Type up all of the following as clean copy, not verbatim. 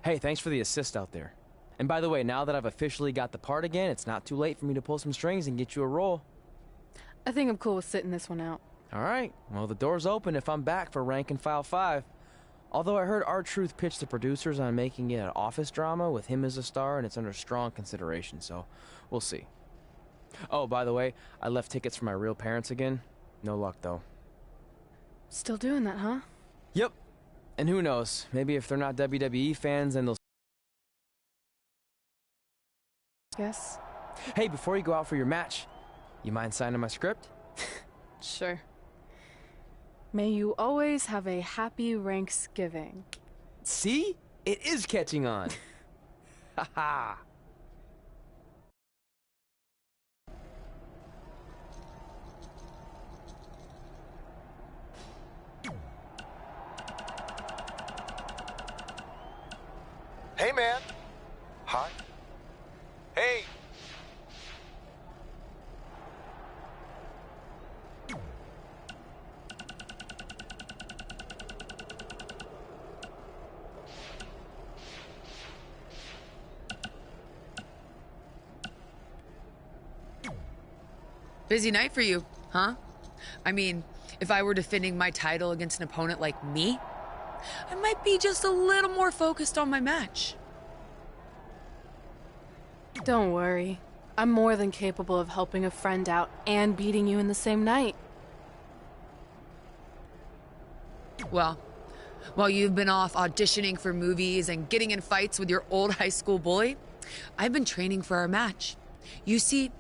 Hey, thanks for the assist out there. And by the way, now that I've officially got the part again, it's not too late for me to pull some strings and get you a role. I think I'm cool with sitting this one out. All right, well, the door's open if I'm back for Rank and File 5. Although I heard R-Truth pitch the producers on making it an office drama with him as a star, and it's under strong consideration, so we'll see. Oh, by the way, I left tickets for my real parents again. No luck, though. Still doing that, huh? Yep. And who knows, maybe if they're not WWE fans, then they'll... Yes. Hey, before you go out for your match, you mind signing my script? Sure. May you always have a happy Ranksgiving. See? It is catching on. Haha. Hey, man. Hi. Hey. Busy night for you, huh? I mean, if I were defending my title against an opponent like me, I might be just a little more focused on my match. Don't worry. I'm more than capable of helping a friend out and beating you in the same night. Well, while you've been off auditioning for movies and getting in fights with your old high school bully, I've been training for our match. You see,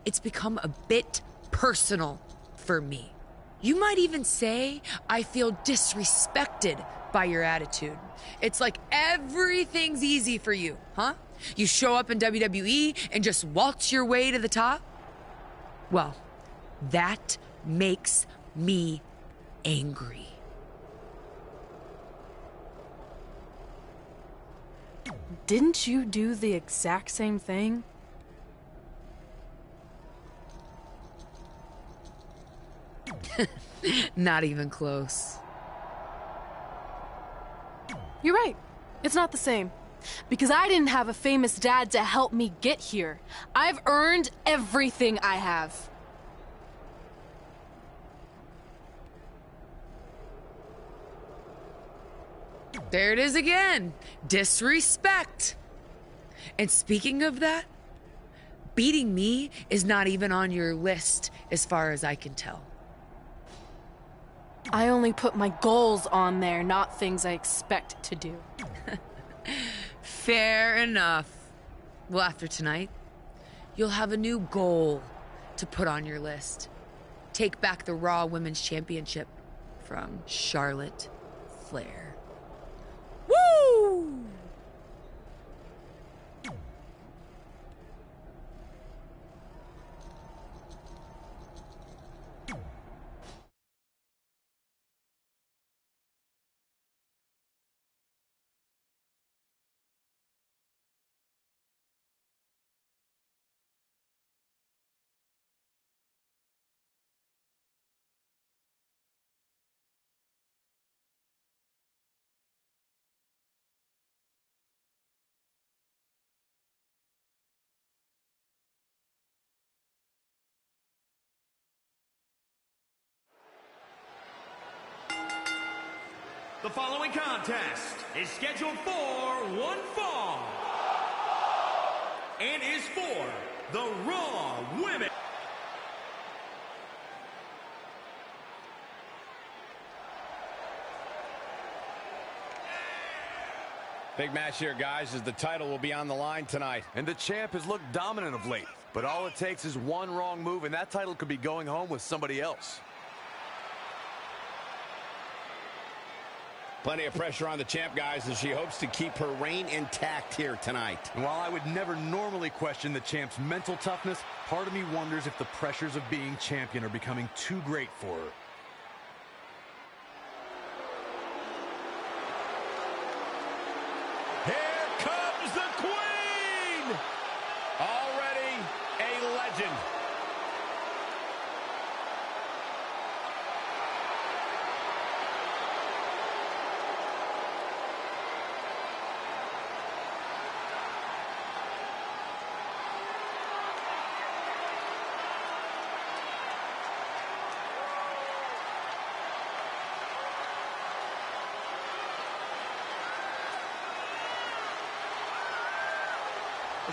it's become a bit personal for me. You might even say I feel disrespected by your attitude. It's like everything's easy for you, huh? You show up in WWE and just waltz your way to the top? Well, that makes me angry. Didn't you do the exact same thing? Not even close. You're right. It's not the same. Because I didn't have a famous dad to help me get here. I've earned everything I have. There it is again. Disrespect. And speaking of that, beating me is not even on your list as far as I can tell. I only put my goals on there, not things I expect to do. Fair enough. Well, after tonight, you'll have a new goal to put on your list. Take back the Raw Women's Championship from Charlotte Flair. Woo! The following contest is scheduled for one fall and is for the Raw Women. Big match here, guys, as the title will be on the line tonight. And the champ has looked dominant of late, but all it takes is one wrong move and that title could be going home with somebody else. Plenty of pressure on the champ, guys, as she hopes to keep her reign intact here tonight. And while I would never normally question the champ's mental toughness, part of me wonders if the pressures of being champion are becoming too great for her. Here comes the Queen! Already a legend.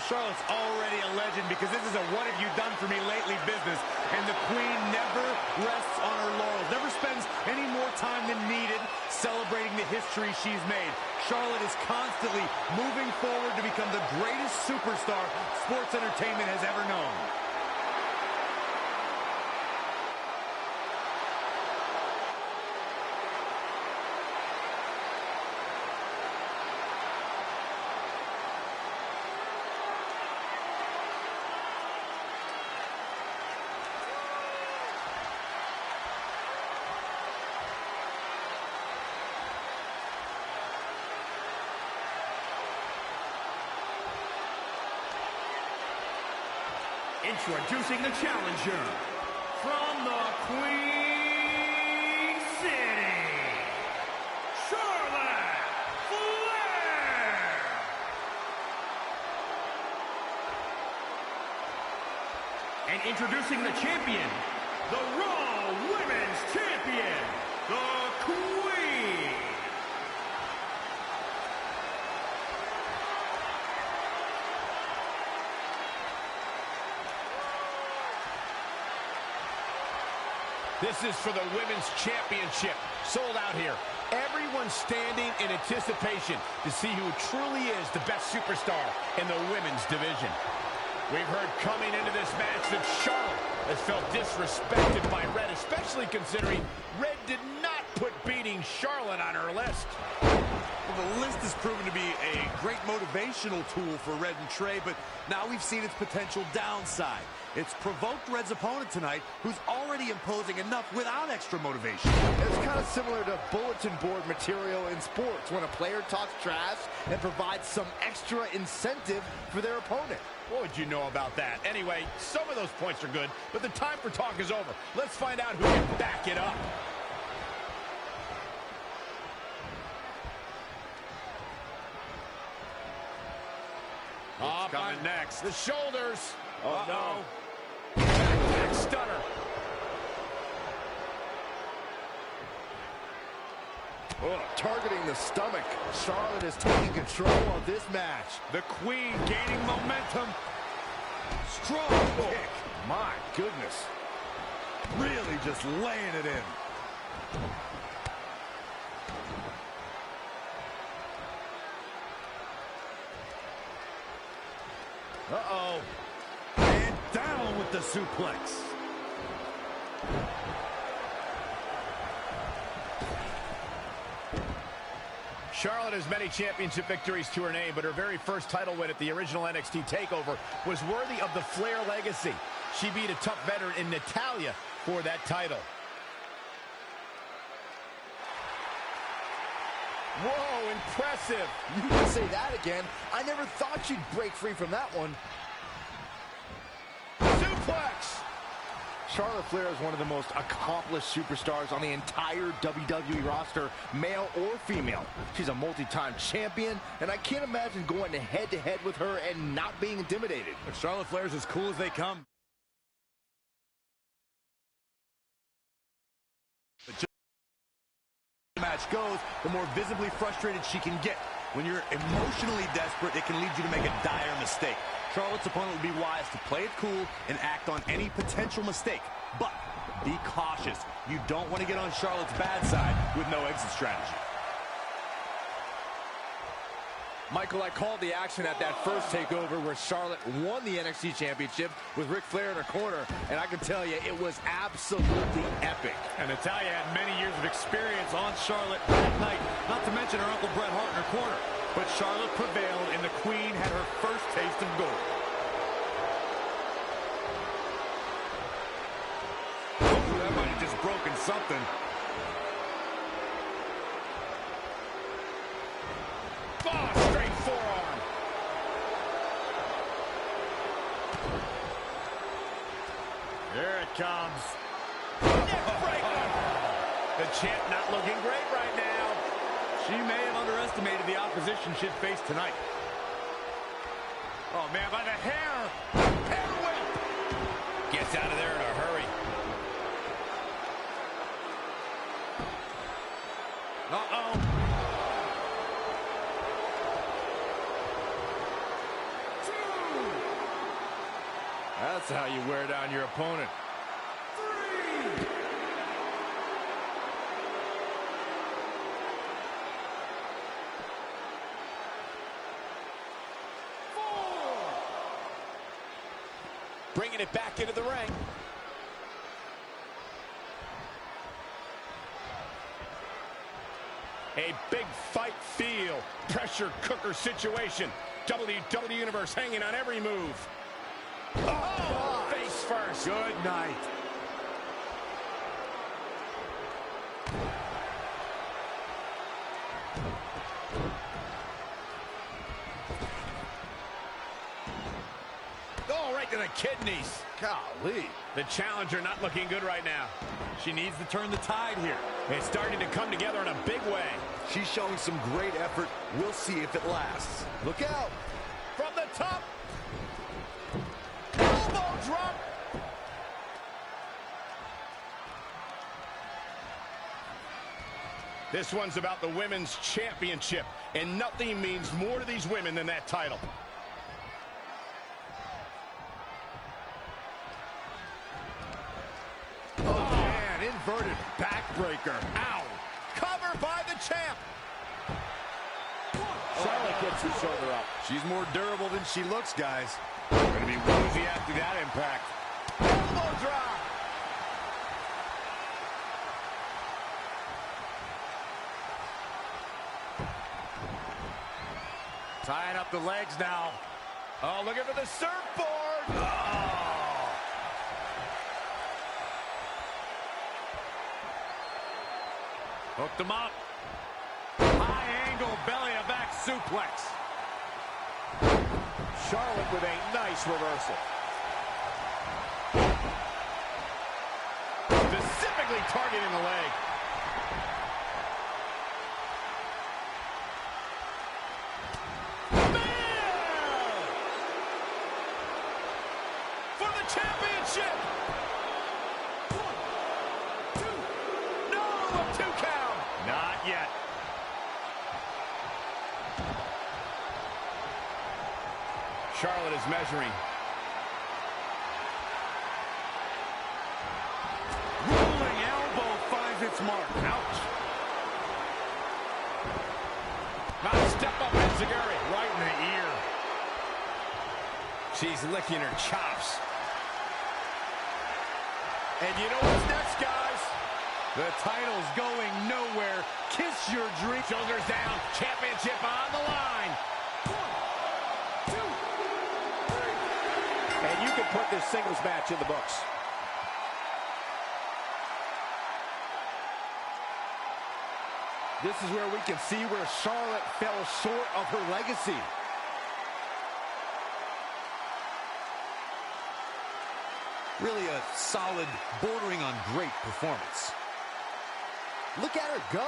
Charlotte's already a legend because this is a what have you done for me lately business, and the Queen never rests on her laurels, never spends any more time than needed celebrating the history she's made. Charlotte is constantly moving forward to become the greatest superstar sports entertainment has ever known. Introducing the challenger from the Queen City, Charlotte Flair. And introducing the champion, the Raw Women's Champion, the Queen. This is for the Women's Championship. Sold out here. Everyone standing in anticipation to see who truly is the best superstar in the women's division. We've heard coming into this match that Charlotte has felt disrespected by Red, especially considering Red did not put beating Charlotte on her list. Well, the list has proven to be a great motivational tool for Red and Trey, but now we've seen its potential downside. It's provoked Red's opponent tonight, who's already imposing enough without extra motivation. It's kind of similar to bulletin board material in sports when a player talks trash and provides some extra incentive for their opponent. What would you know about that? Anyway, some of those points are good, but the time for talk is over. Let's find out who can back it up. What's coming next? The shoulders. Oh, no. Back stunner. Oh, targeting the stomach. Charlotte is taking control of this match. The Queen gaining momentum. Strong kick. My goodness. Really just laying it in. Uh-oh. And down with the suplex. Charlotte has many championship victories to her name, but her very first title win at the original NXT TakeOver was worthy of the Flair legacy. She beat a tough veteran in Natalya for that title. Whoa, impressive. You can say that again. I never thought she'd break free from that one. Suplex! Charlotte Flair is one of the most accomplished superstars on the entire WWE roster, male or female. She's a multi-time champion, and I can't imagine going head-to-head with her and not being intimidated. Charlotte Flair's as cool as they come. The match goes, the more visibly frustrated she can get. When you're emotionally desperate, it can lead you to make a dire mistake. Charlotte's opponent would be wise to play it cool and act on any potential mistake. But be cautious. You don't want to get on Charlotte's bad side with no exit strategy. Michael, I called the action at that first takeover where Charlotte won the NXT Championship with Ric Flair in her corner, and I can tell you, it was absolutely epic. And Natalya had many years of experience on Charlotte that night, not to mention her Uncle Bret Hart in her corner. But Charlotte prevailed, and the Queen had her first taste of gold. Ooh, that might have just broken something. Oh, straight forearm. Here it comes. The champ not looking great right now. She may have underestimated the opposition she'd face tonight. Oh, man, by the hair. Hair whip. Gets out of there in a hurry. Two. That's how you wear down your opponent. 3. Bringing it back into the ring. A big fight feel. Pressure cooker situation. WWE Universe hanging on every move. Oh, face first. Good night. Oh, right to the kidneys. Golly. The challenger not looking good right now. She needs to turn the tide here. It's starting to come together in a big way. She's showing some great effort. We'll see if it lasts. Look out. From the top. Elbow drop. This one's about the women's championship, and nothing means more to these women than that title. Oh, man, inverted backbreaker. Ow! Cover by the champ. Charlotte gets her shoulder up. She's more durable than she looks, guys. Going to be woozy after that impact. Elbow drop. Tying up the legs now. Oh, looking for the surfboard. Oh. Hooked him up. High angle belly-to-back suplex. Charlotte with a nice reversal. Specifically targeting the leg. For the championship. 1, 2. No, a 2 count. Not yet. Charlotte is measuring. Rolling elbow finds its mark. Ouch. Now step up Enziguri. Right in the ear. She's licking her chops. And you know what's next, guys? The title's going nowhere. Kiss your dream. Shoulders down. Championship on the line. 1, 2, 3. And you can put this singles match in the books. This is where we can see where Charlotte fell short of her legacy. Really a solid, bordering on great performance. Look at her go.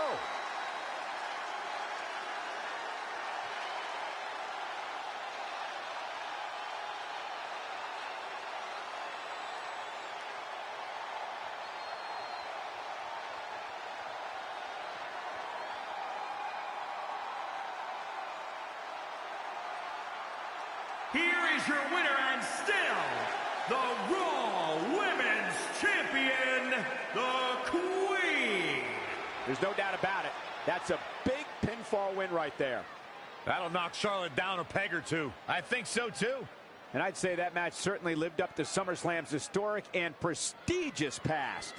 Here is your winner and still the Raw Women's Champion, the Queen. There's no doubt about it. That's a big pinfall win right there. That'll knock Charlotte down a peg or two. I think so, too. And I'd say that match certainly lived up to SummerSlam's historic and prestigious past.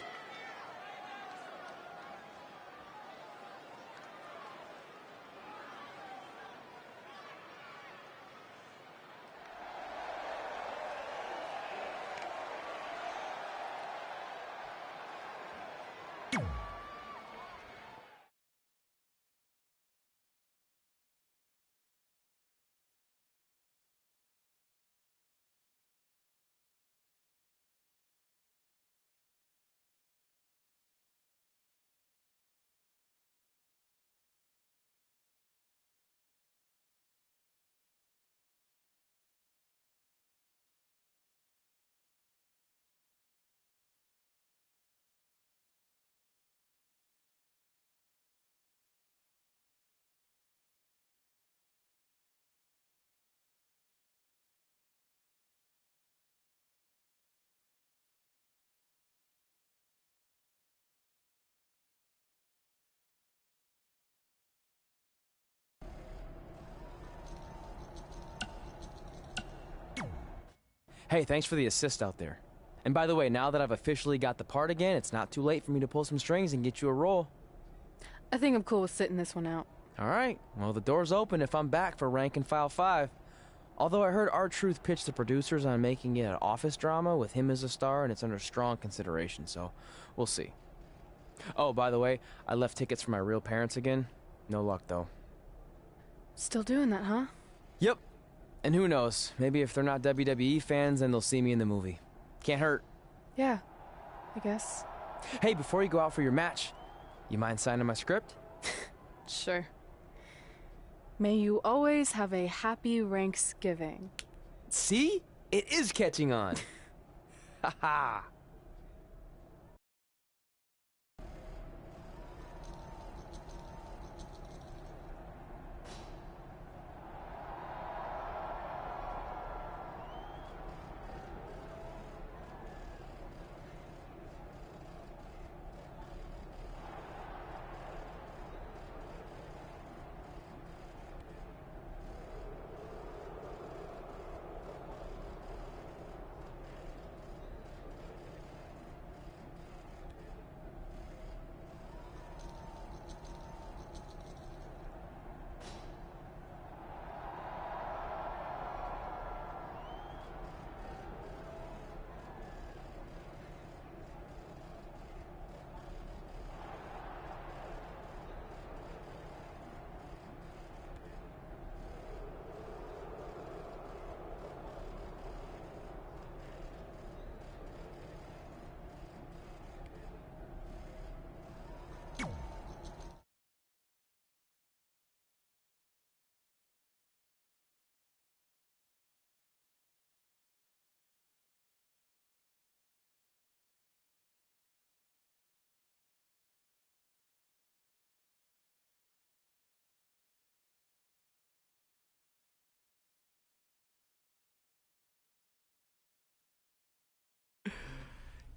Hey, thanks for the assist out there. And by the way, now that I've officially got the part again, it's not too late for me to pull some strings and get you a role. I think I'm cool with sitting this one out. All right, well, the door's open if I'm back for Rank and File 5. Although I heard R-Truth pitch the producers on making it an office drama with him as a star, and it's under strong consideration, so we'll see. Oh, by the way, I left tickets for my real parents again. No luck, though. Still doing that, huh? Yep. And who knows, maybe if they're not WWE fans, then they'll see me in the movie. Can't hurt. Yeah, I guess. Hey, before you go out for your match, you mind signing my script? Sure. May you always have a happy Ranksgiving. See? It is catching on. Ha ha.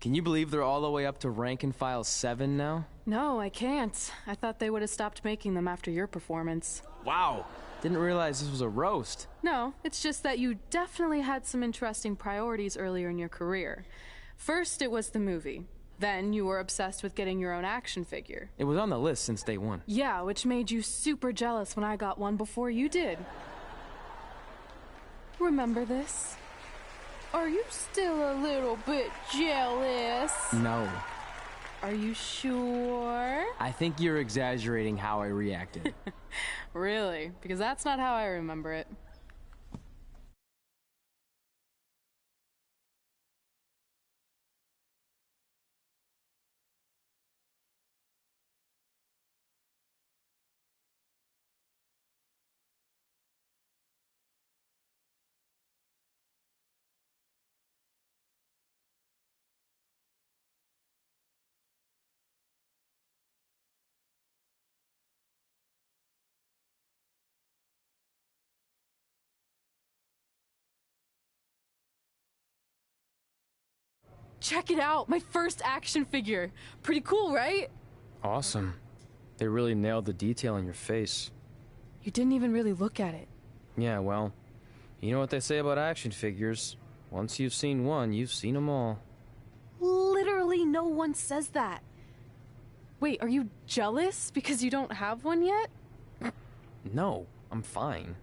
Can you believe they're all the way up to Rank and File 7 now? No, I can't. I thought they would have stopped making them after your performance. Wow. Didn't realize this was a roast. No, it's just that you definitely had some interesting priorities earlier in your career. First, it was the movie. Then you were obsessed with getting your own action figure. It was on the list since day one. Yeah, which made you super jealous when I got one before you did. Remember this? Are you still a little bit jealous? No. Are you sure? I think you're exaggerating how I reacted. Really? Because that's not how I remember it. Check it out, my first action figure. Pretty cool, right? Awesome. They really nailed the detail in your face. You didn't even really look at it. Yeah, well, you know what they say about action figures. Once you've seen one, you've seen them all. Literally no one says that. Wait, are you jealous because you don't have one yet? No, I'm fine.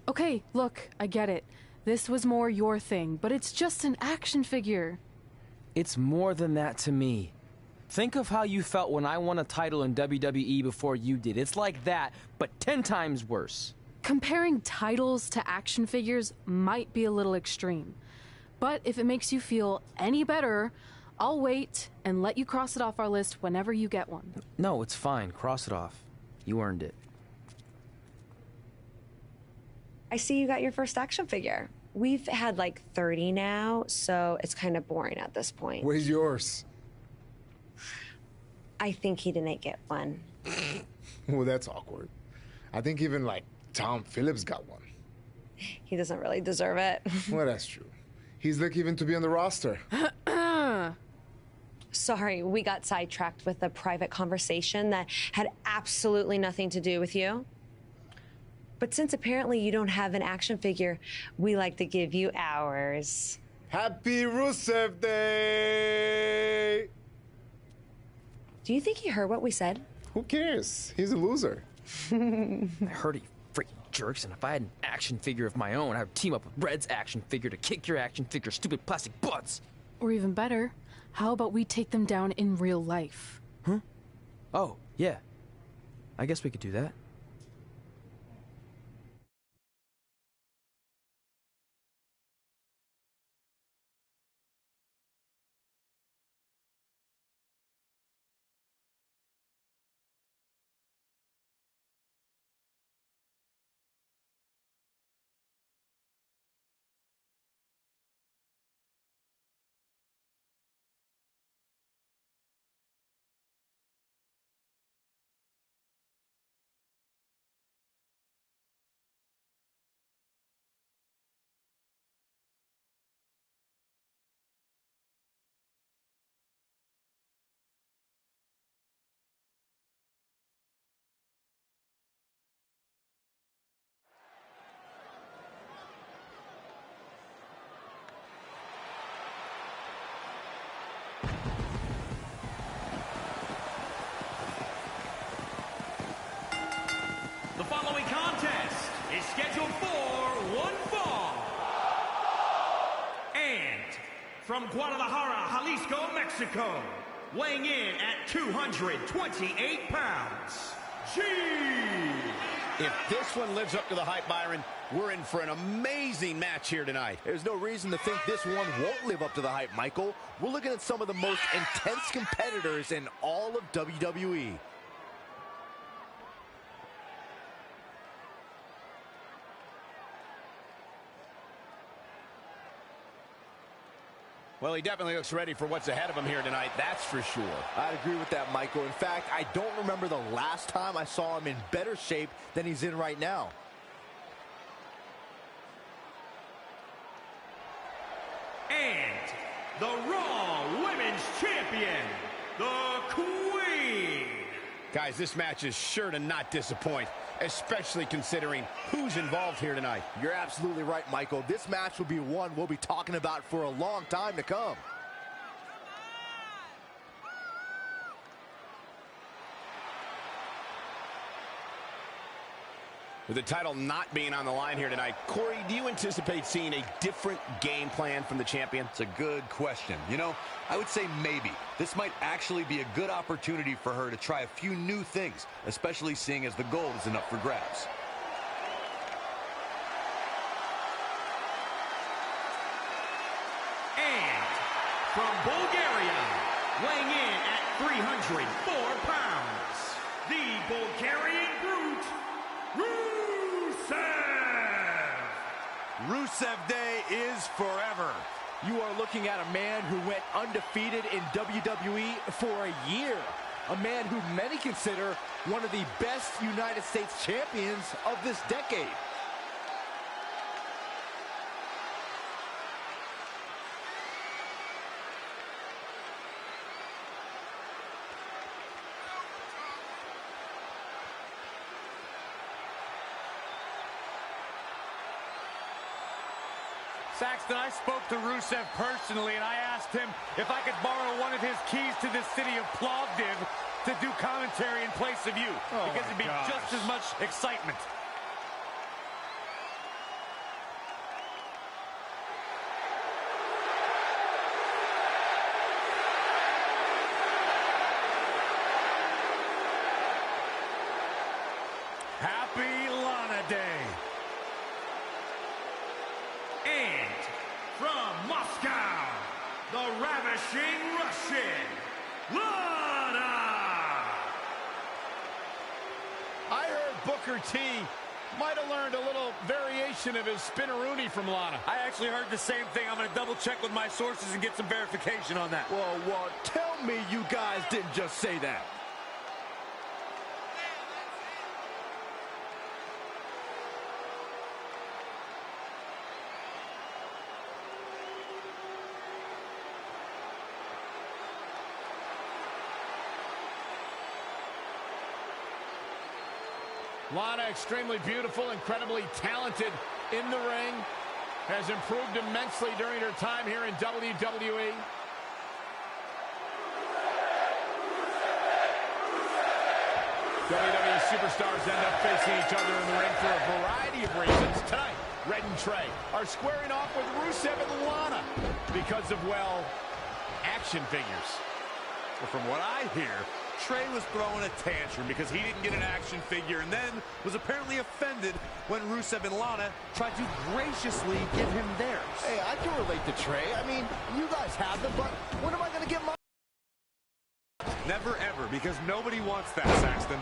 Okay, look, I get it. This was more your thing, but it's just an action figure. It's more than that to me. Think of how you felt when I won a title in WWE before you did. It's like that, but 10 times worse. Comparing titles to action figures might be a little extreme. But if it makes you feel any better, I'll wait and let you cross it off our list whenever you get one. No, it's fine. Cross it off. You earned it. I see you got your first action figure. We've had like 30 now, so it's kind of boring at this point. Where's yours? I think he didn't get one. Well, that's awkward. I think even like Tom Phillips got one. He doesn't really deserve it. Well, that's true. He's lucky even to be on the roster. Sorry, we got sidetracked with a private conversation that had absolutely nothing to do with you. But since apparently you don't have an action figure, we like to give you ours. Happy Rusev Day! Do you think he heard what we said? Who cares? He's a loser. I heard he freaking jerks, and if I had an action figure of my own, I would team up with Red's action figure to kick your action figure stupid plastic butts. Or even better, how about we take them down in real life? Huh? Oh, yeah. I guess we could do that. The following contest is scheduled for one fall. And from Guadalajara, Jalisco, Mexico, weighing in at 228 pounds, G. If this one lives up to the hype, Byron, we're in for an amazing match here tonight. There's no reason to think this one won't live up to the hype, Michael. We're looking at some of the most intense competitors in all of WWE. Well, he definitely looks ready for what's ahead of him here tonight, that's for sure. I'd agree with that, Michael. In fact, I don't remember the last time I saw him in better shape than he's in right now. And the Raw Women's Champion, the Queen. Guys, this match is sure to not disappoint, especially considering who's involved here tonight. You're absolutely right, Michael. This match will be one we'll be talking about for a long time to come. With the title not being on the line here tonight, Corey, do you anticipate seeing a different game plan from the champion? It's a good question. You know, I would say maybe. This might actually be a good opportunity for her to try a few new things, especially seeing as the gold isn't up for grabs. And from Bulgaria, weighing in at 304 pounds, the Bulgarian Brute, Rusev Day is forever. You are looking at a man who went undefeated in WWE for a year. A man who many consider one of the best United States champions of this decade. Saxton, I spoke to Rusev personally, and I asked him if I could borrow one of his keys to the city of Plovdiv to do commentary in place of you, because it'd be just as much excitement. Happy Lana Day. And from Moscow, the ravishing Russian, Lana. I heard Booker T might have learned a little variation of his spinneroonie from Lana. I actually heard the same thing. I'm going to double check with my sources and get some verification on that. Well, tell me you guys didn't just say that. Lana, extremely beautiful, incredibly talented in the ring. Has improved immensely during her time here in WWE. WWE superstars end up facing each other in the ring for a variety of reasons. Tonight, Red and Trey are squaring off with Rusev and Lana because of, well, action figures. Well, from what I hear, Trey was throwing a tantrum because he didn't get an action figure and then was apparently offended when Rusev and Lana tried to graciously give him theirs. Hey, I can relate to Trey. I mean, you guys have them, but when am I going to get mine? Never ever, because nobody wants that, Saxton.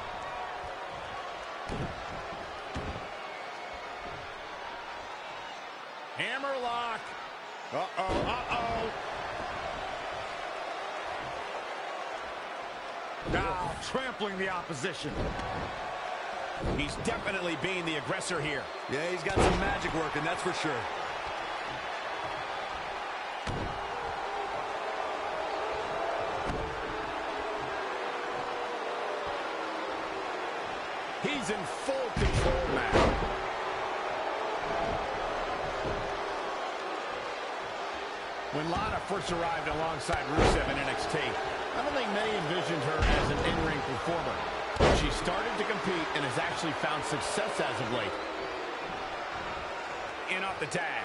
Hammerlock. Uh-oh, uh-oh. Now trampling the opposition. He's definitely being the aggressor here. Yeah, he's got some magic working, that's for sure. He's in full control now. When Lana first arrived alongside Rusev in NXT, I don't think many envisioned her as an in-ring performer. But she started to compete and has actually found success as of late. In off the tag.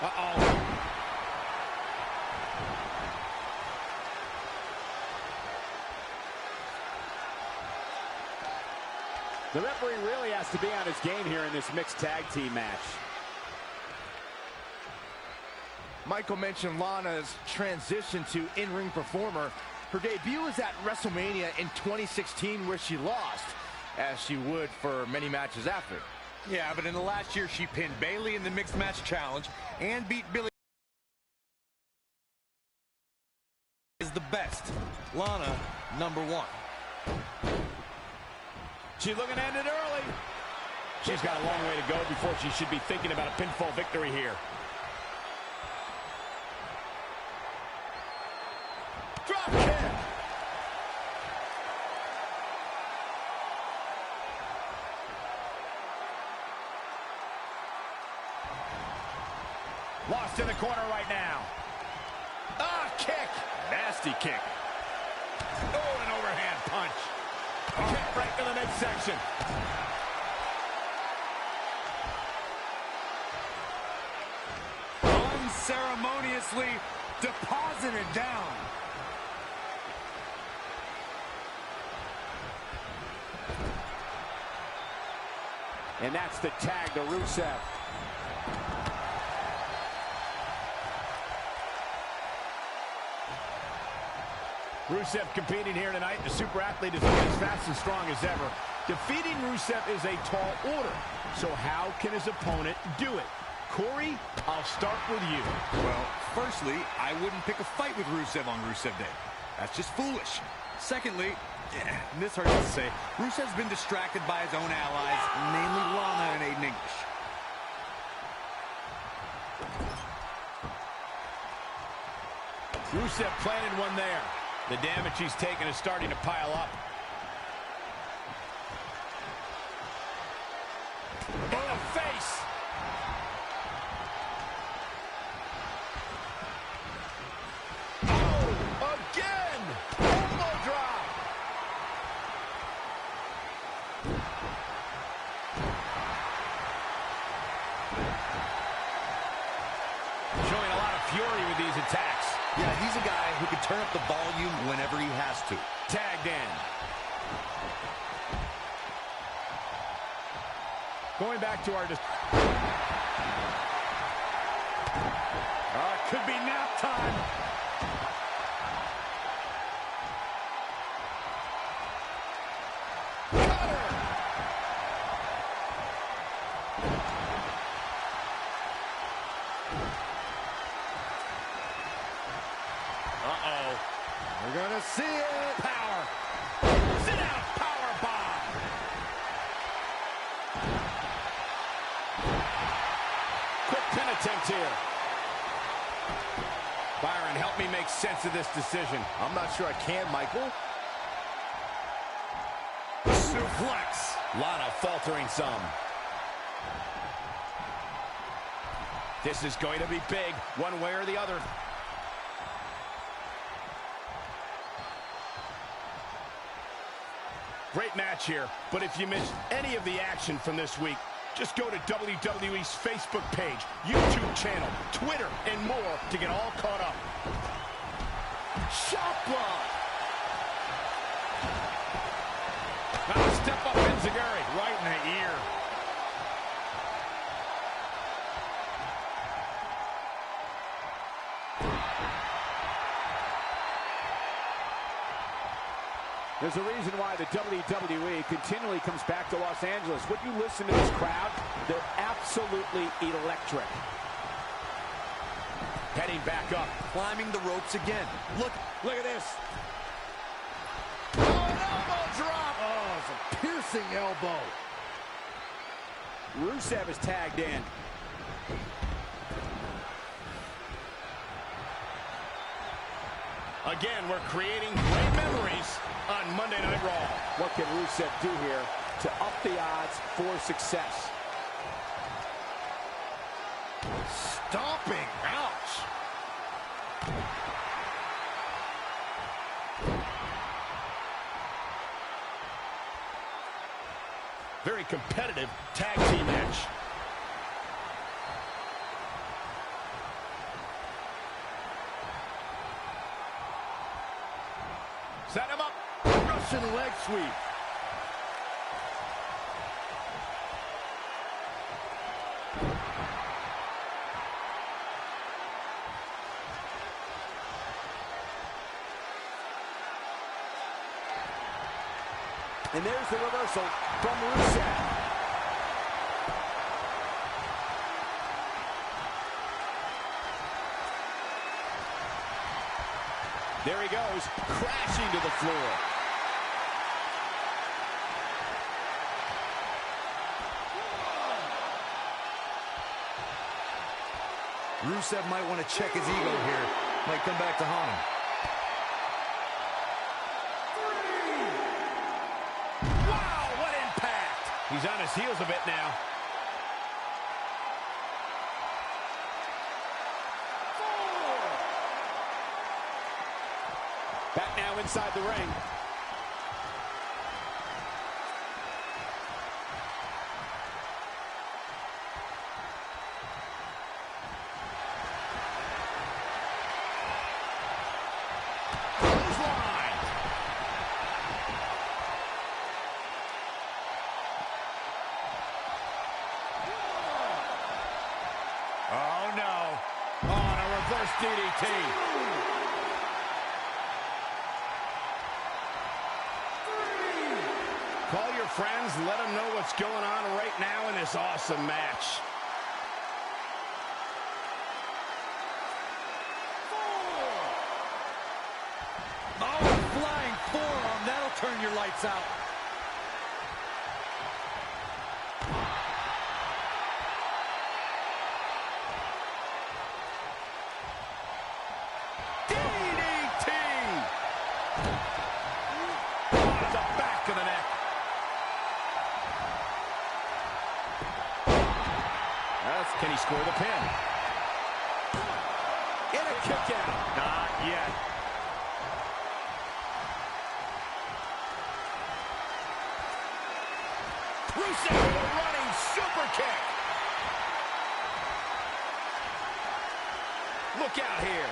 Uh-oh. The referee really has to be on his game here in this mixed tag team match. Michael mentioned Lana's transition to in-ring performer. Her debut was at WrestleMania in 2016 where she lost, as she would for many matches after. Yeah, but in the last year, she pinned Bayley in the Mixed Match Challenge and beat Billy. Is the best. Lana, #1. She's looking to end it early. She's got a long way to go before she should be thinking about a pinfall victory here. Drop kick. Lost in the corner right now. Ah, kick. Nasty kick. Oh, an overhand punch. Kick right to the midsection. Unceremoniously deposited down. And that's the tag to Rusev. Rusev competing here tonight. The super athlete is looking as fast and strong as ever. Defeating Rusev is a tall order. So how can his opponent do it? Corey, I'll start with you. Well, firstly, I wouldn't pick a fight with Rusev on Rusev Day. That's just foolish. Secondly, and this hurts to say, Rusev's been distracted by his own allies, namely Lana and Aiden English. Rusev planted one there. The damage he's taken is starting to pile up. In the face! Oh, again! Elbow drop! Showing a lot of fury with these attacks. Yeah, he's a guy who can turn up the volume whenever he has to. Tagged in. Going back to our... Could be nap time. Uh-oh. We're gonna see it. Power. Sit down. Power bomb. Quick pin attempt here. Byron, help me make make sense of this decision? I'm not sure I can, Michael. Suplex. Lana faltering some. This is going to be big, one way or the other. Great match here, but if you missed any of the action from this week, just go to WWE's Facebook page, YouTube channel, Twitter, and more to get all caught up. Shot block. Now step up Enziguri, right in the ear. There's a reason why the WWE continually comes back to Los Angeles. When you listen to this crowd, they're absolutely electric. Heading back up, climbing the ropes again. Look at this. Oh, an elbow drop. Oh, it's a piercing elbow. Rusev is tagged in. Again, we're creating great memories on Monday Night Raw. What can Rusev do here to up the odds for success? Stomping. Ouch. Very competitive tag team match. Set him up. Russian leg sweep. And there's the reversal from Rusev. There he goes, crashing to the floor. Rusev might want to check his ego here. Might come back to haunt him. Wow, what impact! He's on his heels a bit now. Back now inside the ring. Clothesline. Oh no. On a reverse DDT. Call your friends, let them know what's going on right now in this awesome match. Oh, a flying forearm. That'll turn your lights out. DDT! Oh, the back of the neck. Can he score the pin? In a kick out. Not yet. Rusev with a running super kick. Look out here.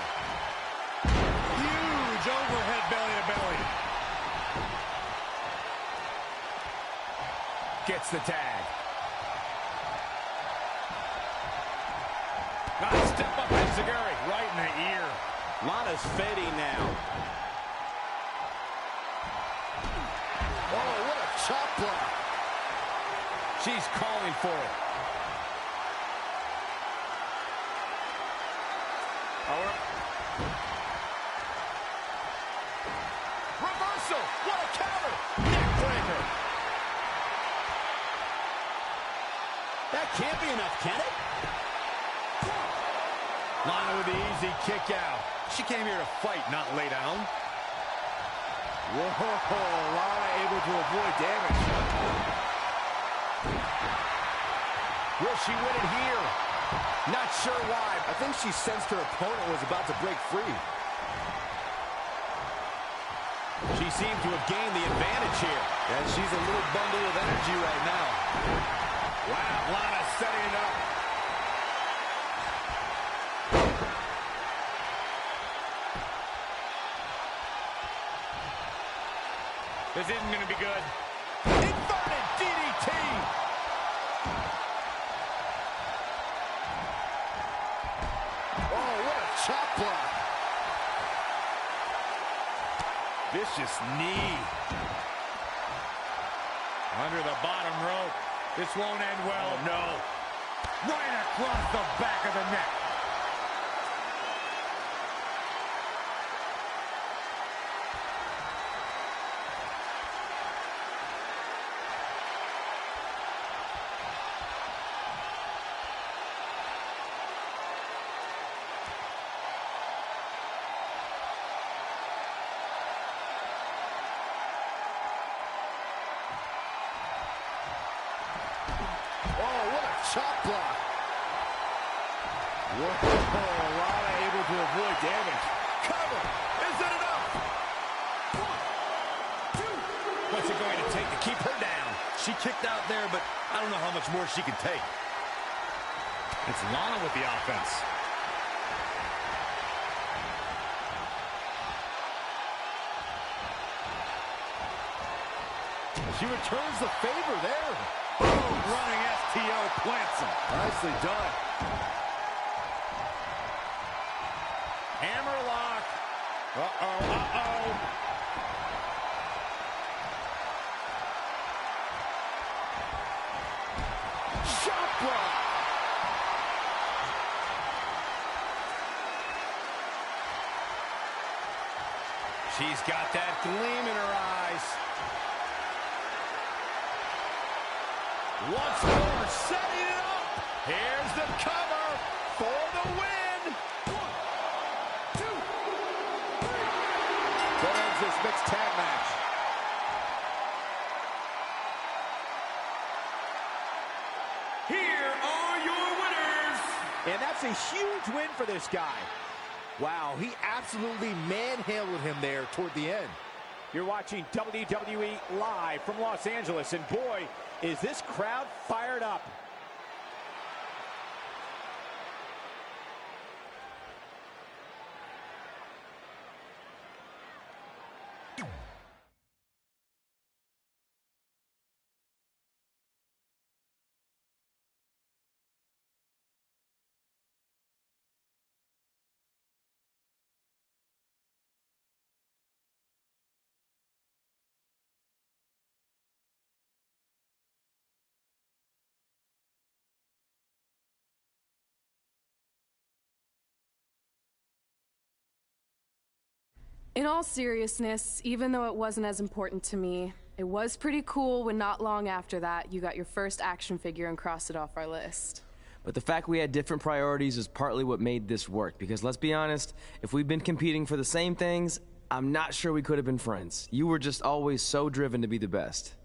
Huge overhead belly to belly. Gets the tag. Nice step up Enziguri, right in the ear. Lana's fading now. Oh, what a chop block. She's calling for it. Reversal. What a counter. Neckbreaker. That can't be enough, can it? Lana with the easy kick out. She came here to fight, not lay down. Whoa, Lana able to avoid damage. Will she win it here? Not sure why. I think she sensed her opponent was about to break free. She seemed to have gained the advantage here. And she's a little bundle of energy right now. Wow, Lana setting it up. This isn't going to be good. Inverted DDT. Oh, what a chop block. Vicious knee. Under the bottom rope. This won't end well. Oh, no. Right across the back of the neck. Chop block. Whoa, Lana able to avoid damage. Cover. Is it enough? 1, 2. What's it going to take to keep her down? She kicked out there, but I don't know how much more she can take. It's Lana with the offense. She returns the favor there. Running STO plants him. Nicely done. Hammerlock. Uh-oh, uh-oh. Shot block. She's got that gleam in her eyes. Once more, setting it up. Here's the cover for the win. 1, 2, 3. That ends this mixed tag match. Here are your winners. And that's a huge win for this guy. Wow, he absolutely manhandled him there toward the end. You're watching WWE live from Los Angeles, and boy, is this crowd fired up. In all seriousness, even though it wasn't as important to me, it was pretty cool when not long after that, you got your first action figure and crossed it off our list. But the fact we had different priorities is partly what made this work, because let's be honest, if we'd been competing for the same things, I'm not sure we could have been friends. You were just always so driven to be the best.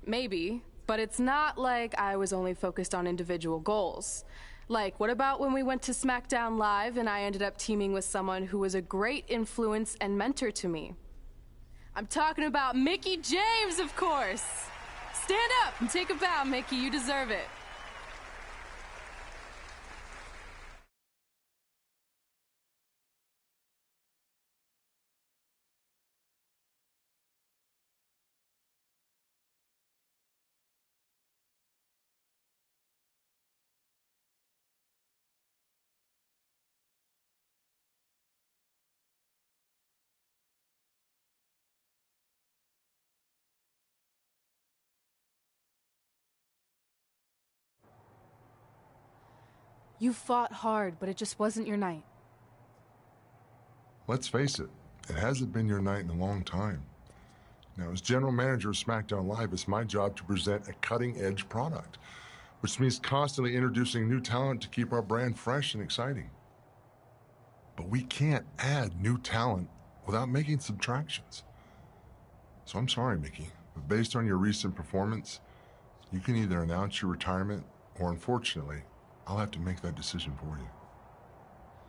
Maybe, but it's not like I was only focused on individual goals. Like, what about when we went to SmackDown Live and I ended up teaming with someone who was a great influence and mentor to me? I'm talking about Mickie James, of course! Stand up and take a bow, Mickie, you deserve it. You fought hard, but it just wasn't your night. Let's face it, it hasn't been your night in a long time. Now, as general manager of SmackDown Live, it's my job to present a cutting-edge product, which means constantly introducing new talent to keep our brand fresh and exciting. But we can't add new talent without making subtractions. So I'm sorry, Mickey, but based on your recent performance, you can either announce your retirement or, unfortunately, I'll have to make that decision for you.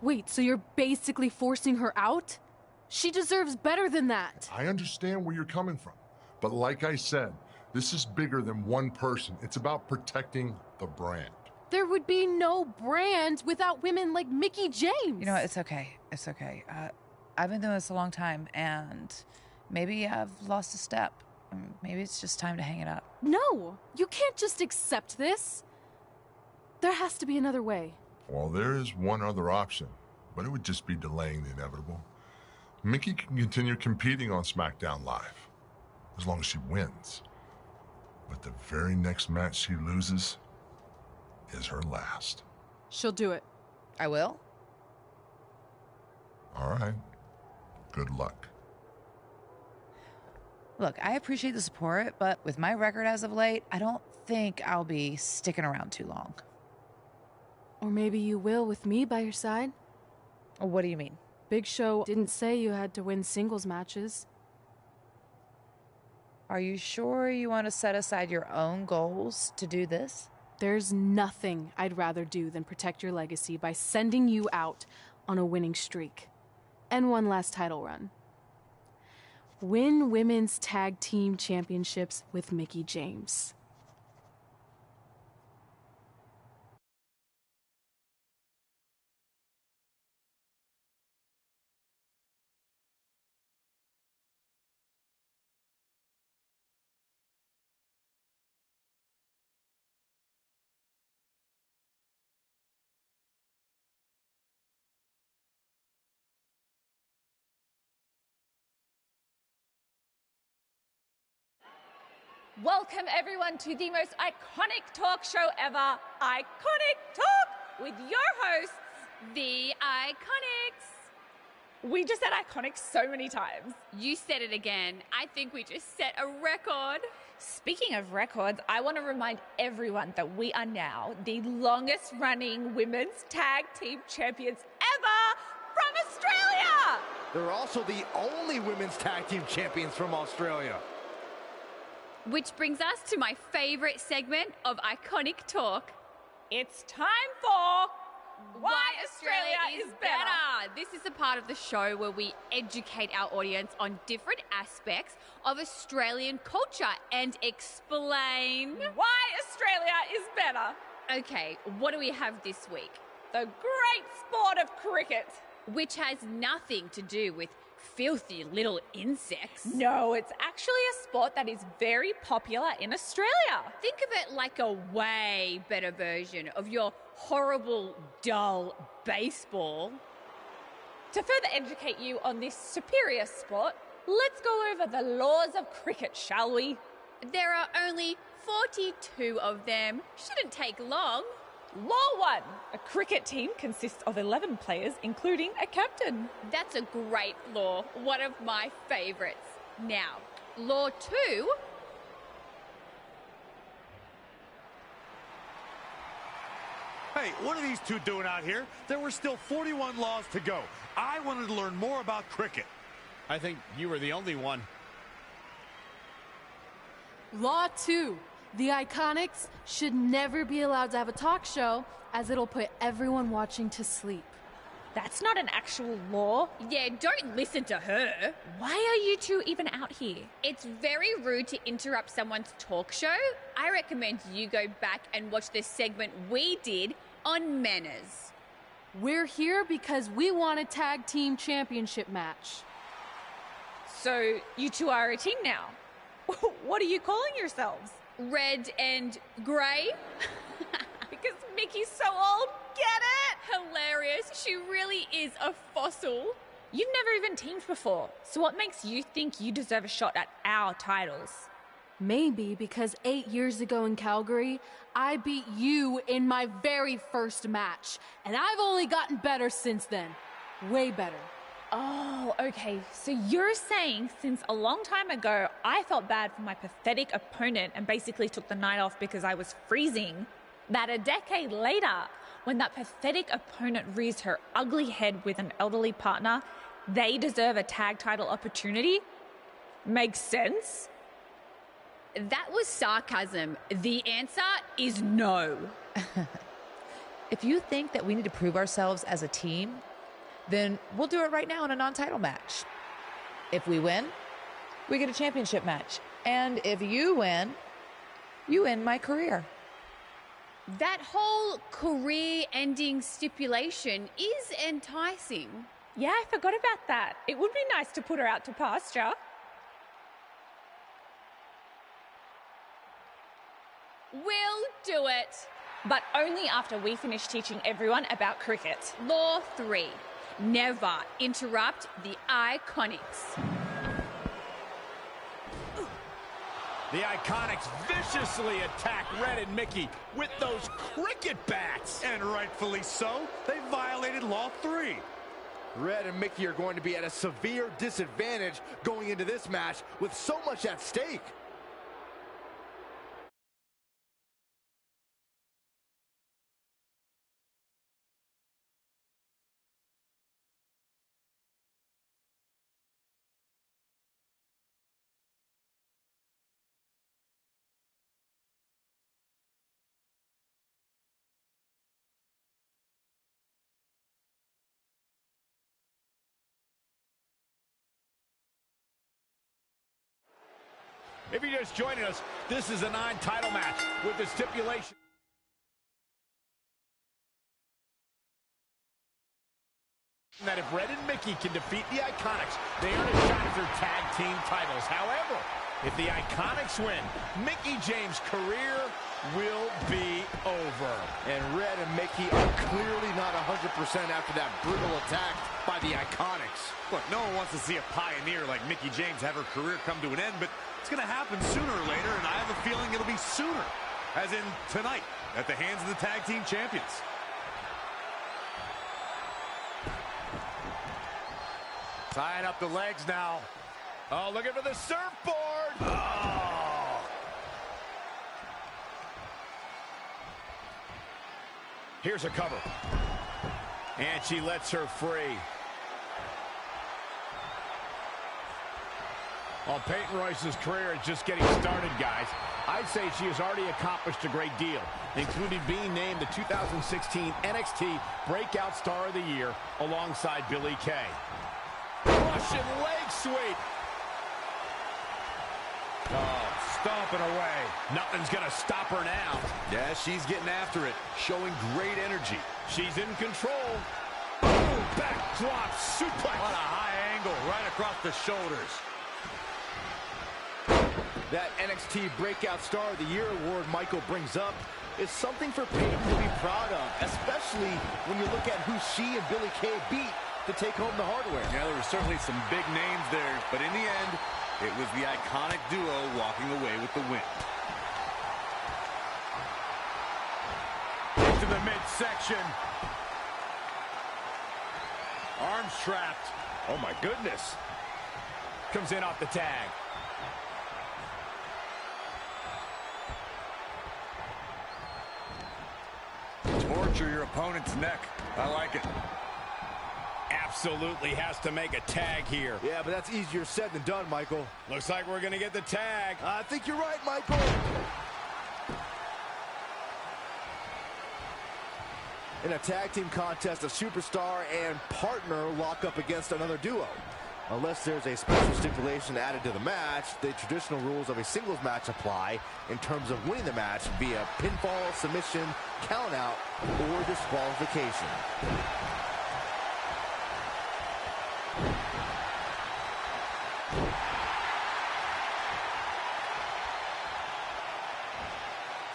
Wait, so you're basically forcing her out? She deserves better than that. I understand where you're coming from, but like I said, this is bigger than one person. It's about protecting the brand. There would be no brand without women like Mickie James. You know what? It's okay. It's okay. I've been doing this a long time, and maybe I've lost a step. Maybe it's just time to hang it up. No, you can't just accept this. There has to be another way. Well, there is one other option, but it would just be delaying the inevitable. Mickie can continue competing on SmackDown Live, as long as she wins. But the very next match she loses is her last. She'll do it. I will? All right. Good luck. Look, I appreciate the support, but with my record as of late, I don't think I'll be sticking around too long. Or maybe you will with me by your side. What do you mean? Big Show didn't say you had to win singles matches. Are you sure you want to set aside your own goals to do this? There's nothing I'd rather do than protect your legacy by sending you out on a winning streak. And one last title run. Win women's tag team championships with Mickie James. Welcome everyone to the most iconic talk show ever, Iconic Talk, with your hosts, The Iconics. We just said iconic so many times. You said it again. I think we just set a record. Speaking of records, I want to remind everyone that we are now the longest running women's tag team champions ever from Australia. They're also the only women's tag team champions from Australia. Which brings us to my favorite segment of Iconic Talk. It's time for Why Australia is Better. This is the part of the show where we educate our audience on different aspects of Australian culture and explain why Australia is better. Okay, what do we have this week? The great sport of cricket. Which has nothing to do with filthy little insects. No, it's actually a sport that is very popular in Australia. Think of it like a way better version of your horrible, dull baseball. To further educate you on this superior sport, let's go over the laws of cricket, shall we? There are only 42 of them. Shouldn't take long. Law 1. A cricket team consists of 11 players, including a captain. That's a great law. One of my favourites. Now, Law 2. Hey, what are these two doing out here? There were still 41 laws to go. I wanted to learn more about cricket. I think you were the only one. Law 2. The Iconics should never be allowed to have a talk show, as it'll put everyone watching to sleep. That's not an actual law. Yeah, don't listen to her. Why are you two even out here? It's very rude to interrupt someone's talk show. I recommend you go back and watch the segment we did on manners. We're here because we want a tag team championship match. So you two are a team now. What are you calling yourselves? Red and grey? Because Mickey's so old, get it? Hilarious. She really is a fossil. You've never even teamed before, so what makes you think you deserve a shot at our titles? Maybe because 8 years ago in Calgary, I beat you in my very first match, and I've only gotten better since then. Way better. Oh, okay. So you're saying since a long time ago, I felt bad for my pathetic opponent and basically took the night off because I was freezing. that a decade later, when that pathetic opponent rears her ugly head with an elderly partner, they deserve a tag title opportunity? Makes sense? That was sarcasm. The answer is no. If you think that we need to prove ourselves as a team, then we'll do it right now in a non-title match. If we win, we get a championship match. And if you win, you end my career. That whole career-ending stipulation is enticing. Yeah, I forgot about that. It would be nice to put her out to pasture. We'll do it. But only after we finish teaching everyone about cricket. Law 3. Never interrupt the Iconics. The Iconics viciously attack Red and Mickey with those cricket bats. And rightfully so. They violated Law 3. Red and Mickey are going to be at a severe disadvantage going into this match with so much at stake. If you're just joining us, this is a 9-title match with the stipulation that if Red and Mickey can defeat the Iconics, they earn a shot at their tag team titles. However, if the Iconics win, Mickie James' career will be over. And Red and Mickey are clearly not 100% after that brutal attack by the Iconics. Look, no one wants to see a pioneer like Mickie James have her career come to an end, but it's going to happen sooner or later, and I have a feeling it'll be sooner, as in tonight, at the hands of the tag team champions. Tying up the legs now. Oh, looking for the surfboard. Oh. Here's a cover. And she lets her free. Well, Peyton Royce's career is just getting started, guys. I'd say she has already accomplished a great deal, including being named the 2016 NXT Breakout Star of the Year alongside Billie Kay. Russian leg sweep. Oh, stomping away. Nothing's going to stop her now. Yeah, she's getting after it, showing great energy. She's in control. Boom, backdrop suplex. What a high angle right across the shoulders. That NXT Breakout Star of the Year award Michael brings up is something for Peyton to be proud of, especially when you look at who she and Billie Kay beat to take home the hardware. Yeah, there were certainly some big names there, but in the end, it was the iconic duo walking away with the win. Into the midsection. Arms trapped. Oh, my goodness. Comes in off the tag. Torture your opponent's neck. I like it. Absolutely has to make a tag here. Yeah, but that's easier said than done, Michael. Looks like we're going to get the tag. I think you're right, Michael. In a tag team contest, a superstar and partner lock up against another duo. Unless there's a special stipulation added to the match, the traditional rules of a singles match apply in terms of winning the match via pinfall, submission, countout, or disqualification.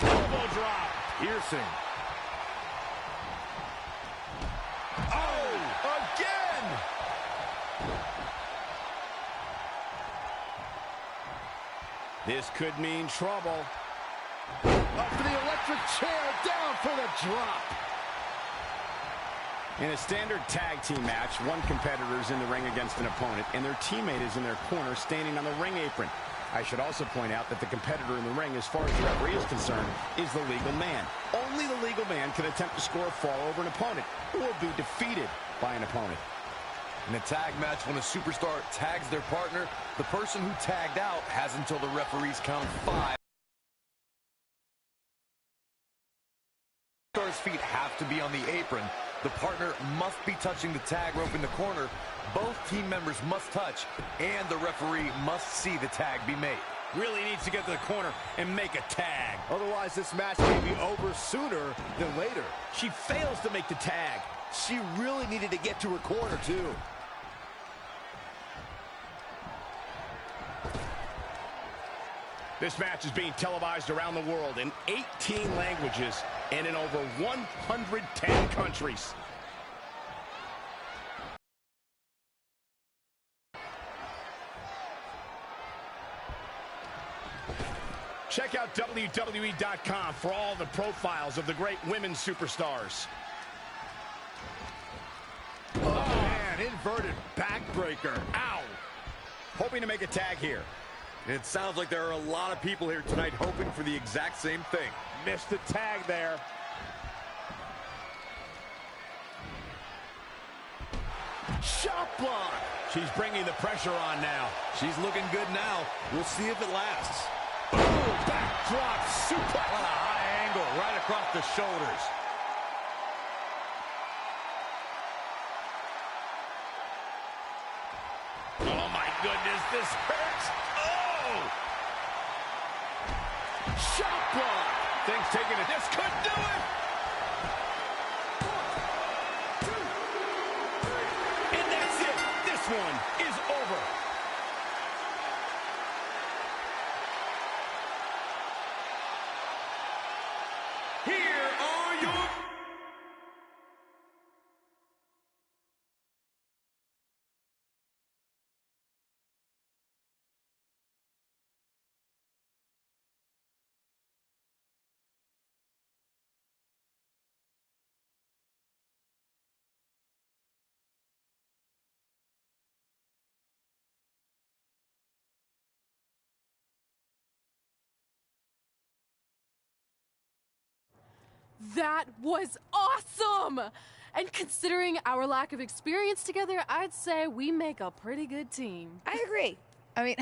Elbow drop. Piercing. Oh, again. This could mean trouble. Up for the electric chair, down for the drop. In a standard tag team match, one competitor is in the ring against an opponent, and their teammate is in their corner standing on the ring apron. I should also point out that the competitor in the ring, as far as the referee is concerned, is the legal man. Only only the legal man can attempt to score a fall over an opponent or be defeated by an opponent. In a tag match, when a superstar tags their partner, the person who tagged out has until the referees count 5. The superstar's feet have to be on the apron. The partner must be touching the tag rope in the corner. Both team members must touch, and the referee must see the tag be made. Really needs to get to the corner and make a tag. Otherwise, this match may be over sooner than later. She fails to make the tag. She really needed to get to her corner, too. This match is being televised around the world in 18 languages and in over 110 countries. Check out WWE.com for all the profiles of the great women's superstars. Oh, man, inverted backbreaker. Ow! Hoping to make a tag here. It sounds like there are a lot of people here tonight hoping for the exact same thing. Missed the tag there. Shot block. She's bringing the pressure on now. She's looking good now. We'll see if it lasts. Ooh, backdrop suplex. What a high angle right across the shoulders. Oh, my goodness, this hurts. Oh! Shot block. Things taking it. This could do it. And that's it. This one is over. Here are your... That was awesome! And considering our lack of experience together, I'd say we make a pretty good team. I agree. I mean,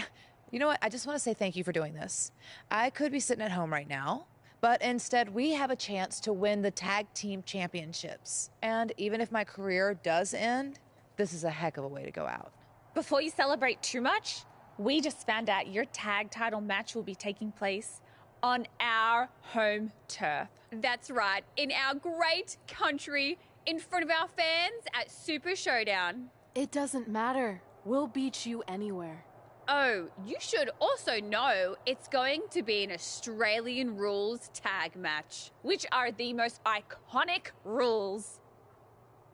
you know what? I just want to say thank you for doing this. I could be sitting at home right now, but instead we have a chance to win the tag team championships. And even if my career does end, this is a heck of a way to go out. Before you celebrate too much, we just found out your tag title match will be taking place on our home turf. That's right, in our great country, in front of our fans at Super Showdown. It doesn't matter. We'll beat you anywhere. Oh, you should also know it's going to be an Australian rules tag match, which are the most iconic rules.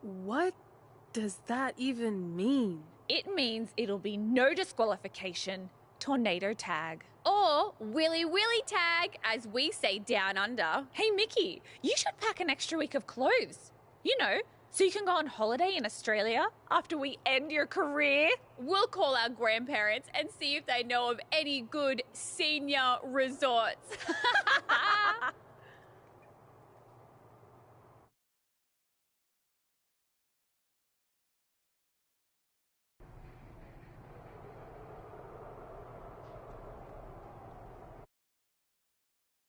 What does that even mean? It means it'll be no disqualification, tornado tag. Or willy willy tag, as we say down under. Hey, Mickey, you should pack an extra week of clothes. You know, so you can go on holiday in Australia after we end your career. We'll call our grandparents and see if they know of any good senior resorts.